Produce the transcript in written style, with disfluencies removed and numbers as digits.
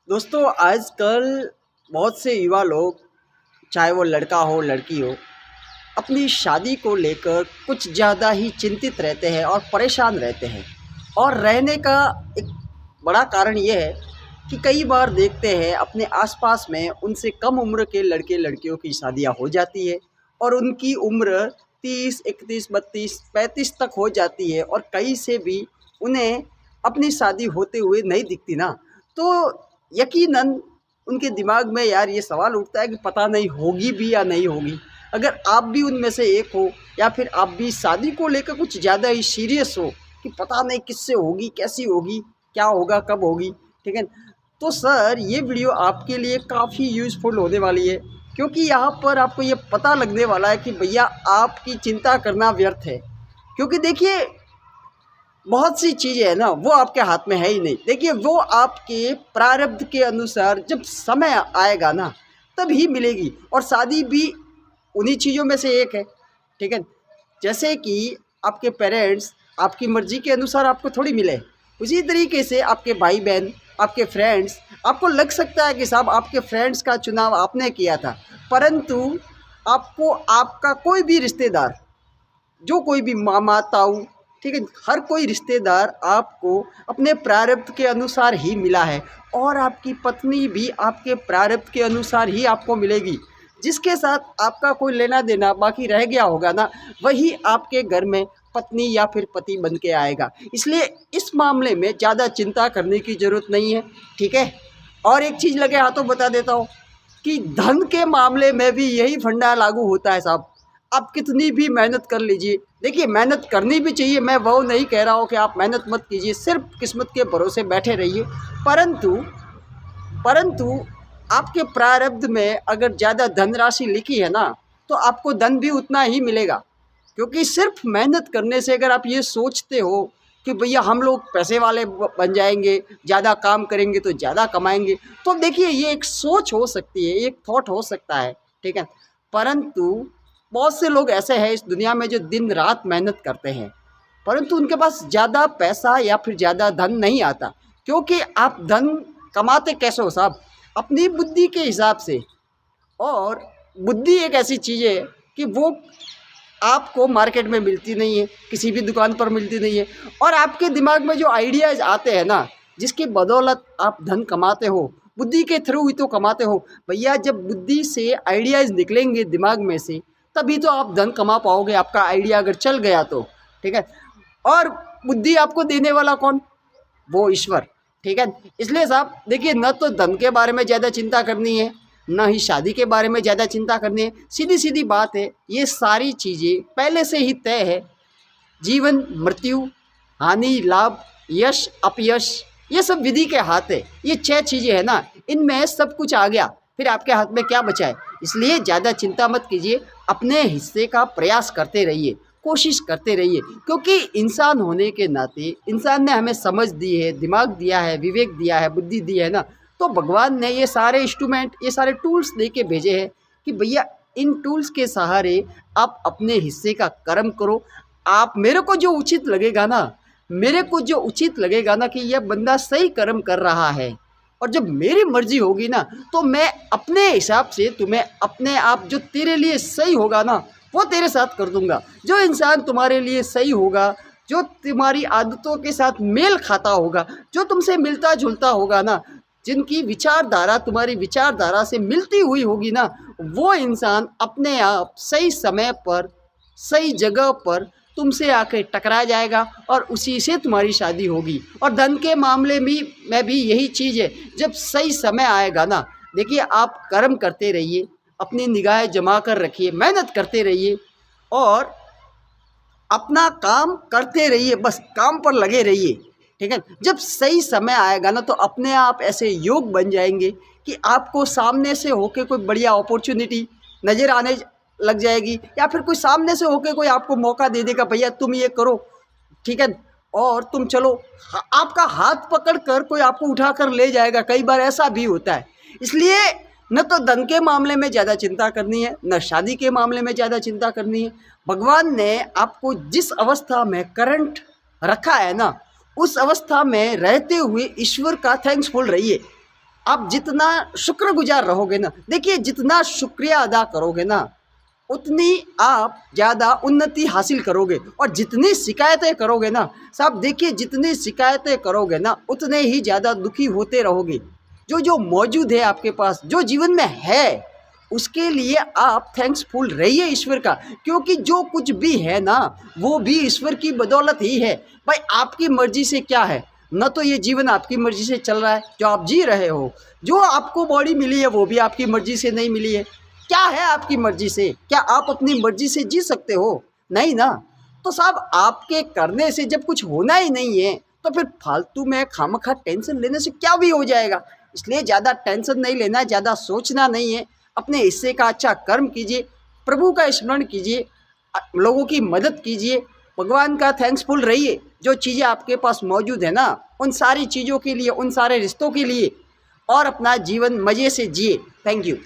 दोस्तों आजकल बहुत से युवा लोग, चाहे वो लड़का हो लड़की हो, अपनी शादी को लेकर कुछ ज़्यादा ही चिंतित रहते हैं और परेशान रहते हैं। और रहने का एक बड़ा कारण ये है कि कई बार देखते हैं अपने आसपास में उनसे कम उम्र के लड़के लड़कियों की शादियां हो जाती है और उनकी उम्र 30, 31, 32, 35 तक हो जाती है और कई से भी उन्हें अपनी शादी होते हुए नहीं दिखती ना। तो यकीनन उनके दिमाग में यार ये सवाल उठता है कि पता नहीं होगी भी या नहीं होगी। अगर आप भी उनमें से एक हो या फिर आप भी शादी को लेकर कुछ ज़्यादा ही सीरियस हो कि पता नहीं किससे होगी, कैसी होगी, क्या होगा, कब होगी, ठीक है, तो सर ये वीडियो आपके लिए काफ़ी यूज़फुल होने वाली है। क्योंकि यहाँ पर आपको ये पता लगने वाला है कि भैया आपकी चिंता करना व्यर्थ है। क्योंकि देखिए बहुत सी चीज़ें हैं ना, वो आपके हाथ में है ही नहीं। देखिए वो आपके प्रारब्ध के अनुसार जब समय आएगा ना तब ही मिलेगी। और शादी भी उन्हीं चीज़ों में से एक है, ठीक है। जैसे कि आपके पेरेंट्स आपकी मर्ज़ी के अनुसार आपको थोड़ी मिले, उसी तरीके से आपके भाई बहन, आपके फ्रेंड्स, आपको लग सकता है कि साहब आपके फ्रेंड्स का चुनाव आपने किया था, परंतु आपको आपका कोई भी रिश्तेदार, जो कोई भी मामा ताऊ, ठीक है, हर कोई रिश्तेदार आपको अपने प्रारब्ध के अनुसार ही मिला है। और आपकी पत्नी भी आपके प्रारब्ध के अनुसार ही आपको मिलेगी। जिसके साथ आपका कोई लेना देना बाकी रह गया होगा ना, वही आपके घर में पत्नी या फिर पति बन के आएगा। इसलिए इस मामले में ज़्यादा चिंता करने की ज़रूरत नहीं है, ठीक है। और एक चीज़ लगे हाथों बता देता हूँ कि धन के मामले में भी यही फंडा लागू होता है साहब। आप कितनी भी मेहनत कर लीजिए, देखिए मेहनत करनी भी चाहिए, मैं वो नहीं कह रहा हूँ कि आप मेहनत मत कीजिए, सिर्फ किस्मत के भरोसे बैठे रहिए। परंतु परंतु आपके प्रारब्ध में अगर ज़्यादा धनराशि लिखी है ना, तो आपको धन भी उतना ही मिलेगा। क्योंकि सिर्फ मेहनत करने से अगर आप ये सोचते हो कि भैया हम लोग पैसे वाले बन जाएंगे, ज़्यादा काम करेंगे तो ज़्यादा कमाएंगे, तो देखिए ये एक सोच हो सकती है, एक थॉट हो सकता है, ठीक है। परंतु बहुत से लोग ऐसे हैं इस दुनिया में जो दिन रात मेहनत करते हैं, परंतु उनके पास ज़्यादा पैसा या फिर ज़्यादा धन नहीं आता। क्योंकि आप धन कमाते कैसे हो साहब? अपनी बुद्धि के हिसाब से। और बुद्धि एक ऐसी चीज़ है कि वो आपको मार्केट में मिलती नहीं है, किसी भी दुकान पर मिलती नहीं है। और आपके दिमाग में जो आइडियाज़ आते हैं ना, जिसकी बदौलत आप धन कमाते हो, बुद्धि के थ्रू ही तो कमाते हो भैया। जब बुद्धि से आइडियाज़ निकलेंगे दिमाग में से, तभी तो आप धन कमा पाओगे, आपका आइडिया अगर चल गया तो, ठीक है। और बुद्धि आपको देने वाला कौन? वो ईश्वर, ठीक है। इसलिए साहब देखिए, न तो धन के बारे में ज़्यादा चिंता करनी है, ना ही शादी के बारे में ज़्यादा चिंता करनी है। सीधी सीधी बात है, ये सारी चीज़ें पहले से ही तय है। जीवन मृत्यु, हानि लाभ, यश अपयश, ये सब विधि के हाथ है। ये 6 चीज़ें हैं ना, इनमें सब कुछ आ गया, फिर आपके हाथ में क्या बचा है? इसलिए ज़्यादा चिंता मत कीजिए, अपने हिस्से का प्रयास करते रहिए, कोशिश करते रहिए। क्योंकि इंसान होने के नाते इंसान ने हमें समझ दी है, दिमाग दिया है, विवेक दिया है, बुद्धि दी है ना, तो भगवान ने ये सारे इंस्ट्रूमेंट, ये सारे टूल्स दे के भेजे हैं कि भैया इन टूल्स के सहारे आप अपने हिस्से का कर्म करो। आप मेरे को जो उचित लगेगा ना, मेरे को जो उचित लगेगा ना कि यह बंदा सही कर्म कर रहा है, और जब मेरी मर्जी होगी ना, तो मैं अपने हिसाब से तुम्हें अपने आप जो तेरे लिए सही होगा ना, वो तेरे साथ कर दूंगा। जो इंसान तुम्हारे लिए सही होगा, जो तुम्हारी आदतों के साथ मेल खाता होगा, जो तुमसे मिलता जुलता होगा ना, जिनकी विचारधारा तुम्हारी विचारधारा से मिलती हुई होगी ना, वो इंसान अपने आप सही समय पर, सही जगह पर तुमसे आके टकरा जाएगा और उसी से तुम्हारी शादी होगी। और धन के मामले में भी यही चीज़ है। जब सही समय आएगा ना, देखिए आप कर्म करते रहिए, अपनी निगाहें जमा कर रखिए, मेहनत करते रहिए और अपना काम करते रहिए, बस काम पर लगे रहिए, ठीक है। जब सही समय आएगा ना, तो अपने आप ऐसे योग बन जाएंगे कि आपको सामने से होके कोई बढ़िया अपॉर्चुनिटी नज़र आने लग जाएगी, या फिर कोई सामने से होके कोई आपको मौका दे देगा, भैया तुम ये करो, ठीक है, और तुम चलो। आपका हाथ पकड़ कर कोई आपको उठा कर ले जाएगा, कई बार ऐसा भी होता है। इसलिए न तो धन के मामले में ज़्यादा चिंता करनी है, न शादी के मामले में ज़्यादा चिंता करनी है। भगवान ने आपको जिस अवस्था में करंट रखा है ना, उस अवस्था में रहते हुए ईश्वर का थैंक्सफुल रहिए। आप जितना शुक्रगुजार रहोगे ना, देखिए जितना शुक्रिया अदा करोगे ना, उतनी आप ज़्यादा उन्नति हासिल करोगे। और जितनी शिकायतें करोगे ना साहब, देखिए जितनी शिकायतें करोगे ना उतने ही ज़्यादा दुखी होते रहोगे। जो मौजूद है आपके पास, जो जीवन में है, उसके लिए आप थैंक्सफुल रहिए ईश्वर का, क्योंकि जो कुछ भी है ना वो भी ईश्वर की बदौलत ही है। भाई आपकी मर्जी से क्या है, न तो ये जीवन आपकी मर्जी से चल रहा है जो आप जी रहे हो, जो आपको बॉडी मिली है वो भी आपकी मर्जी से नहीं मिली है। क्या है आपकी मर्जी से? क्या आप अपनी मर्जी से जी सकते हो? नहीं ना। तो साहब आपके करने से जब कुछ होना ही नहीं है तो फिर फालतू में खामखा टेंशन लेने से क्या भी हो जाएगा। इसलिए ज़्यादा टेंशन नहीं लेना है, ज़्यादा सोचना नहीं है। अपने हिस्से का अच्छा कर्म कीजिए, प्रभु का स्मरण कीजिए, लोगों की मदद कीजिए, भगवान का थैंक्सफुल रहिए। जो चीज़ें आपके पास मौजूद है ना उन सारी चीज़ों के लिए, उन सारे रिश्तों के लिए, और अपना जीवन मज़े से जिए। Thank you.